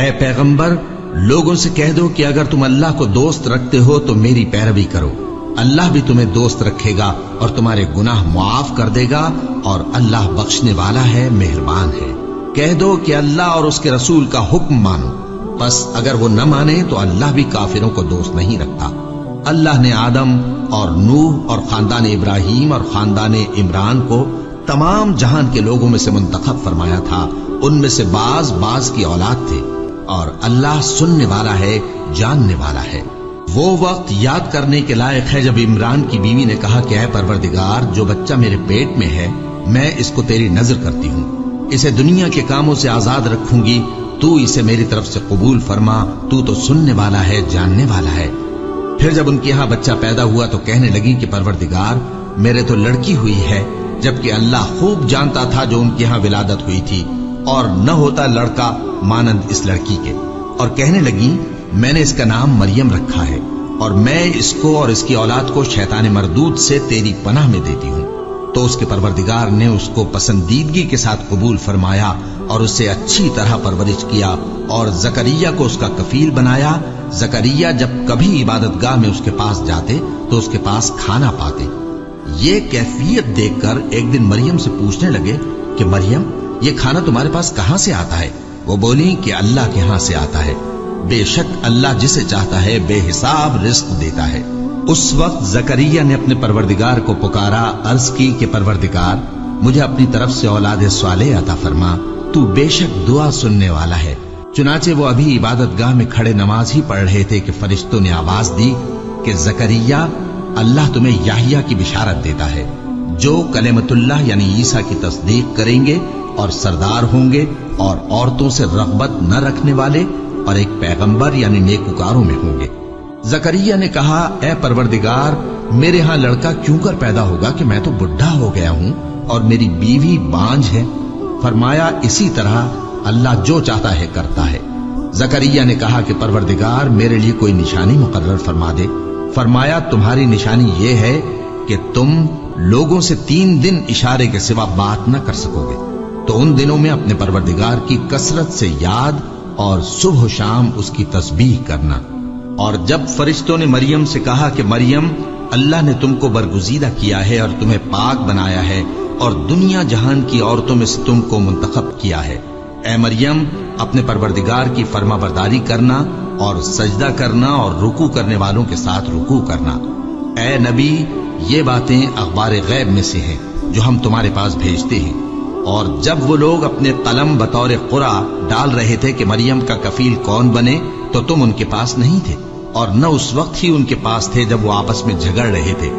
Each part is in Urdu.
اے پیغمبر لوگوں سے کہہ دو کہ اگر تم اللہ کو دوست رکھتے ہو تو میری پیروی کرو، اللہ بھی تمہیں دوست رکھے گا اور تمہارے گناہ معاف کر دے گا، اور اللہ بخشنے والا ہے، مہربان ہے۔ کہہ دو کہ اللہ اور اس کے رسول کا حکم مانو، بس اگر وہ نہ مانے تو اللہ بھی کافروں کو دوست نہیں رکھتا۔ اللہ نے آدم اور نوح اور خاندان ابراہیم اور خاندان عمران کو تمام جہان کے لوگوں میں سے منتخب فرمایا تھا، ان میں سے بعض کی اولاد تھے، اور اللہ سننے والا ہے، جاننے والا ہے۔ وہ وقت یاد کرنے کے لائق ہے جب عمران کی بیوی نے کہا کہ اے پروردگار، جو بچہ میرے پیٹ میں ہے میں اس کو تیری نذر کرتی ہوں، اسے دنیا کے کاموں سے آزاد رکھوں گی، تو اسے میری طرف سے قبول فرما، تو سننے والا ہے، جاننے والا ہے۔ پھر جب ان کے یہاں بچہ پیدا ہوا تو کہنے لگی کہ پروردگار میرے تو لڑکی ہوئی ہے، جبکہ اللہ خوب جانتا تھا جو ان کے یہاں ولادت ہوئی تھی، اور نہ ہوتا لڑکا مانند اس لڑکی کے۔ اور کہنے لگی میں نے اس کا نام مریم رکھا ہے، اور میں اس کو اور اس کی اولاد کو شیطان مردود سے تیری پناہ میں دیتی ہوں۔ تو اس کے پروردگار نے اس کو پسندیدگی کے ساتھ قبول فرمایا اور اسے اچھی طرح پرورش کیا، اور زکریا کو اس کا کفیل بنایا۔ زکریا جب کبھی عبادت گاہ میں اس کے پاس جاتے تو اس کے پاس کھانا پاتے۔ یہ کیفیت دیکھ کر ایک دن مریم سے پوچھنے لگے کہ مریم یہ کھانا تمہارے پاس کہاں سے آتا ہے؟ وہ بولی کہ اللہ کے ہاں سے آتا ہے، بے شک اللہ جسے چاہتا ہے بے حساب رزق دیتا ہے۔ اس وقت زکریا نے اپنے پروردگار کو پکارا، عرض کی کہ پروردگار مجھے اپنی طرف سے اولاد صالح عطا فرما، تو بے شک دعا سننے والا ہے۔ چنانچہ وہ ابھی عبادت گاہ میں کھڑے نماز ہی پڑھ رہے تھے کہ فرشتوں نے آواز دی کہ زکریا اللہ تمہیں یحییٰ کی بشارت دیتا ہے، جو کلمۃ اللہ یعنی عیسیٰ کی تصدیق کریں گے اور سردار ہوں گے اور عورتوں سے رغبت نہ رکھنے والے اور ایک پیغمبر یعنی نیکوکاروں میں ہوں گے۔ زکریا نے کہا اے پروردگار میرے ہاں لڑکا کیوں کر پیدا ہوگا کہ میں تو بڈھا ہو گیا ہوں اور میری بیوی بانجھ ہے۔ فرمایا اسی طرح اللہ جو چاہتا ہے کرتا ہے۔ زکریا نے کہا کہ پروردگار میرے لیے کوئی نشانی مقرر فرما دے۔ فرمایا تمہاری نشانی یہ ہے کہ تم لوگوں سے 3 دن اشارے کے سوا بات نہ کر سکو گے، تو ان دنوں میں اپنے پروردگار کی کثرت سے یاد اور صبح و شام اس کی تسبیح کرنا۔ اور جب فرشتوں نے مریم سے کہا کہ مریم اللہ نے تم کو برگزیدہ کیا ہے اور تمہیں پاک بنایا ہے اور دنیا جہان کی عورتوں میں سے تم کو منتخب کیا ہے، اے مریم اپنے پروردگار کی فرما برداری کرنا اور سجدہ کرنا اور رکوع کرنے والوں کے ساتھ رکوع کرنا۔ اے نبی یہ باتیں اخبار غیب میں سے ہیں جو ہم تمہارے پاس بھیجتے ہیں۔ اور جب وہ لوگ اپنے قلم بطور قرعہ ڈال رہے تھے کہ مریم کا کفیل کون بنے تو تم ان کے پاس نہیں تھے، اور نہ اس وقت ہی ان کے پاس تھے جب وہ آپس میں جھگڑ رہے تھے۔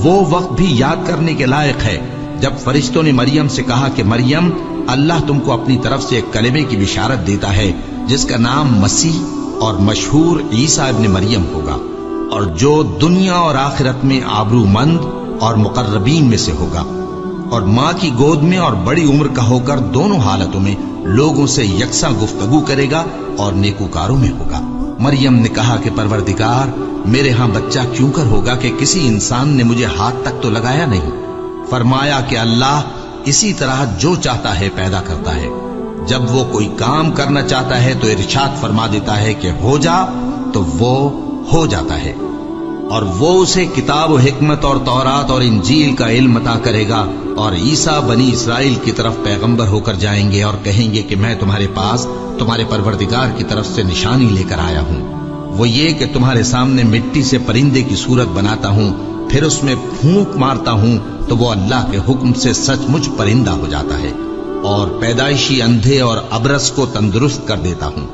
وہ وقت بھی یاد کرنے کے لائق ہے جب فرشتوں نے مریم سے کہا کہ مریم اللہ تم کو اپنی طرف سے ایک کلمے کی بشارت دیتا ہے جس کا نام مسیح اور مشہور عیسیٰ ابن مریم ہوگا، اور جو دنیا اور آخرت میں آبرو مند اور مقربین میں سے ہوگا، اور ماں کی گود میں اور بڑی عمر کا ہو کر دونوں حالتوں میں لوگوں سے یکساں گفتگو کرے گا اور نیکوکاروں میں ہوگا۔ مریم نے کہا کہ پروردگار میرے ہاں بچہ کیوں کر ہوگا کہ کسی انسان نے مجھے ہاتھ تک تو لگایا نہیں۔ فرمایا کہ اللہ اسی طرح جو چاہتا ہے پیدا کرتا ہے، جب وہ کوئی کام کرنا چاہتا ہے تو ارشاد فرما دیتا ہے کہ ہو جا تو وہ ہو جاتا ہے، اور وہ اسے کتاب و حکمت اور تورات اور انجیل کا علم عطا کرے گا، اور عیسیٰ بنی اسرائیل کی طرف پیغمبر ہو کر جائیں گے اور کہیں گے کہ میں تمہارے پاس تمہارے پروردگار کی طرف سے نشانی لے کر آیا ہوں، وہ یہ کہ تمہارے سامنے مٹی سے پرندے کی صورت بناتا ہوں، پھر اس میں پھونک مارتا ہوں تو وہ اللہ کے حکم سے سچ مچ پرندہ ہو جاتا ہے، اور پیدائشی اندھے اور ابرص کو تندرست کر دیتا ہوں،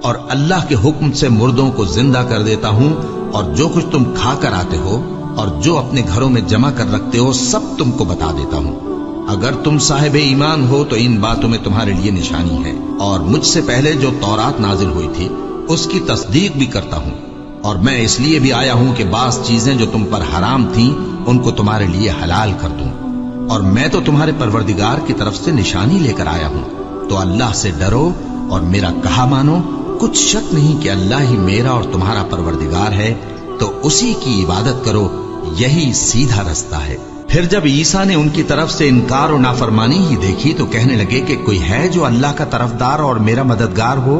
اور اللہ کے حکم سے مردوں کو زندہ کر دیتا ہوں، اور جو کچھ تم کھا کر آتے ہو اور جو اپنے گھروں میں جمع کر رکھتے ہو سب تم کو بتا دیتا ہوں۔ اگر تم صاحب ایمان ہو تو ان باتوں میں تمہارے لیے نشانی ہے، اور مجھ سے پہلے جو تورات نازل ہوئی تھی اس کی تصدیق بھی کرتا ہوں، اور میں اس لیے بھی آیا ہوں کہ بعض چیزیں جو تم پر حرام تھیں ان کو تمہارے لیے حلال کر دوں، اور میں تو تمہارے پروردگار کی طرف سے نشانی لے کر آیا ہوں، تو اللہ سے ڈرو اور میرا کہا مانو۔ کچھ شک نہیں کہ اللہ ہی میرا اور تمہارا پروردگار ہے، تو اسی کی عبادت کرو، یہی سیدھا رستہ ہے۔ پھر جب عیسیٰ نے ان کی طرف سے انکار و نافرمانی ہی دیکھی تو کہنے لگے کہ کوئی ہے جو اللہ کا طرفدار اور میرا مددگار ہو؟